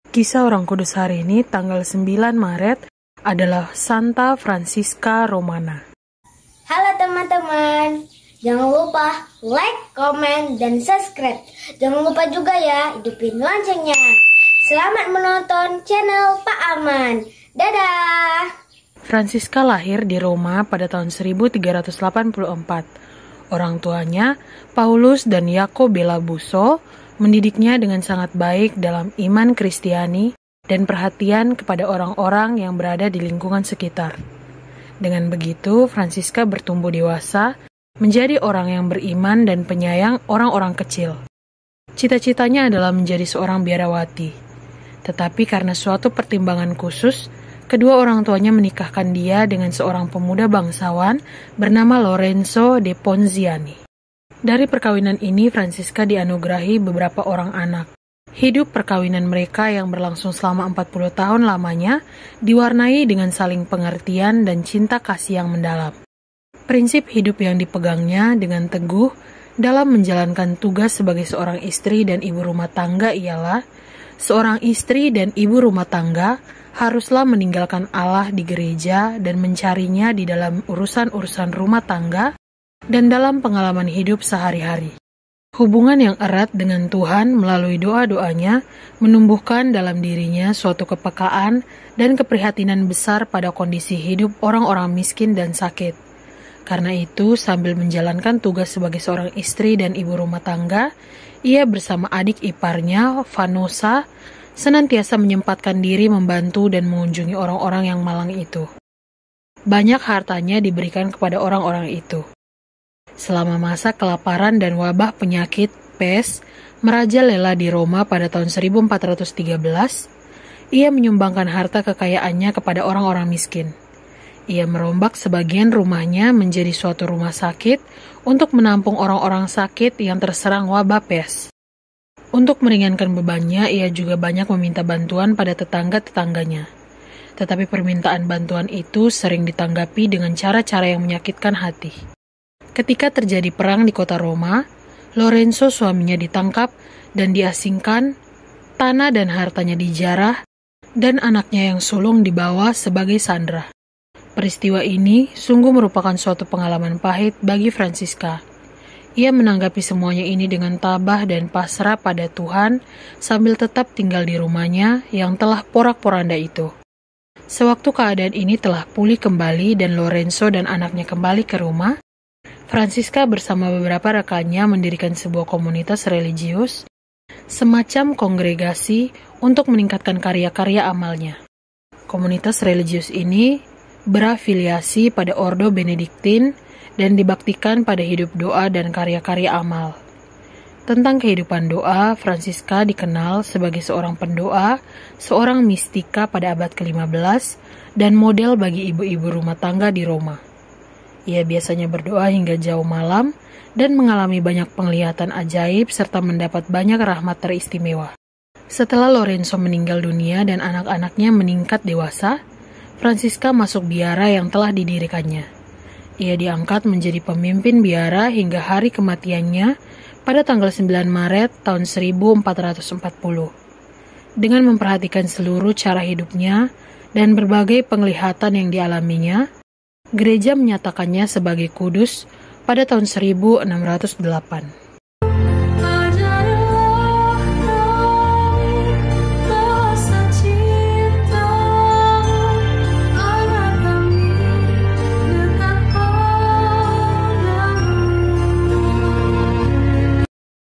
Kisah orang kudus hari ini tanggal 9 Maret adalah Santa Francisca Romana. Halo teman-teman, jangan lupa like, komen, dan subscribe. Jangan lupa juga ya, hidupin loncengnya. Selamat menonton channel Pak Aman. Dadah! Francisca lahir di Roma pada tahun 1384. Orang tuanya, Paulus dan Jacobella Busso, mendidiknya dengan sangat baik dalam iman Kristiani dan perhatian kepada orang-orang yang berada di lingkungan sekitar. Dengan begitu, Francisca bertumbuh dewasa, menjadi orang yang beriman dan penyayang orang-orang kecil. Cita-citanya adalah menjadi seorang biarawati. Tetapi karena suatu pertimbangan khusus, kedua orang tuanya menikahkan dia dengan seorang pemuda bangsawan bernama Lorenzo de Ponziani. Dari perkawinan ini, Francisca dianugerahi beberapa orang anak. Hidup perkawinan mereka yang berlangsung selama 40 tahun lamanya diwarnai dengan saling pengertian dan cinta kasih yang mendalam. Prinsip hidup yang dipegangnya dengan teguh dalam menjalankan tugas sebagai seorang istri dan ibu rumah tangga ialah, seorang istri dan ibu rumah tangga haruslah meninggalkan Allah di gereja dan mencarinya di dalam urusan-urusan rumah tangga dan dalam pengalaman hidup sehari-hari. Hubungan yang erat dengan Tuhan melalui doa-doanya menumbuhkan dalam dirinya suatu kepekaan dan keprihatinan besar pada kondisi hidup orang-orang miskin dan sakit. Karena itu, sambil menjalankan tugas sebagai seorang istri dan ibu rumah tangga, ia bersama adik iparnya, Vanosa, senantiasa menyempatkan diri membantu dan mengunjungi orang-orang yang malang itu. Banyak hartanya diberikan kepada orang-orang itu. Selama masa kelaparan dan wabah penyakit pes merajalela di Roma pada tahun 1413, ia menyumbangkan harta kekayaannya kepada orang-orang miskin. Ia merombak sebagian rumahnya menjadi suatu rumah sakit untuk menampung orang-orang sakit yang terserang wabah pes. Untuk meringankan bebannya, ia juga banyak meminta bantuan pada tetangga-tetangganya. Tetapi permintaan bantuan itu sering ditanggapi dengan cara-cara yang menyakitkan hati. Ketika terjadi perang di kota Roma, Lorenzo suaminya ditangkap dan diasingkan, tanah dan hartanya dijarah, dan anaknya yang sulung dibawa sebagai sandera. Peristiwa ini sungguh merupakan suatu pengalaman pahit bagi Francisca. Ia menanggapi semuanya ini dengan tabah dan pasrah pada Tuhan sambil tetap tinggal di rumahnya yang telah porak-poranda itu. Sewaktu keadaan ini telah pulih kembali dan Lorenzo dan anaknya kembali ke rumah, Francisca bersama beberapa rekannya mendirikan sebuah komunitas religius, semacam kongregasi untuk meningkatkan karya-karya amalnya. Komunitas religius ini berafiliasi pada Ordo Benediktin dan dibaktikan pada hidup doa dan karya-karya amal. Tentang kehidupan doa, Francisca dikenal sebagai seorang pendoa, seorang mistika pada abad ke-15, dan model bagi ibu-ibu rumah tangga di Roma. Ia biasanya berdoa hingga jauh malam dan mengalami banyak penglihatan ajaib serta mendapat banyak rahmat teristimewa. Setelah Lorenzo meninggal dunia dan anak-anaknya meningkat dewasa, Francisca masuk biara yang telah didirikannya. Ia diangkat menjadi pemimpin biara hingga hari kematiannya pada tanggal 9 Maret tahun 1440. Dengan memperhatikan seluruh cara hidupnya dan berbagai penglihatan yang dialaminya, gereja menyatakannya sebagai kudus pada tahun 1608.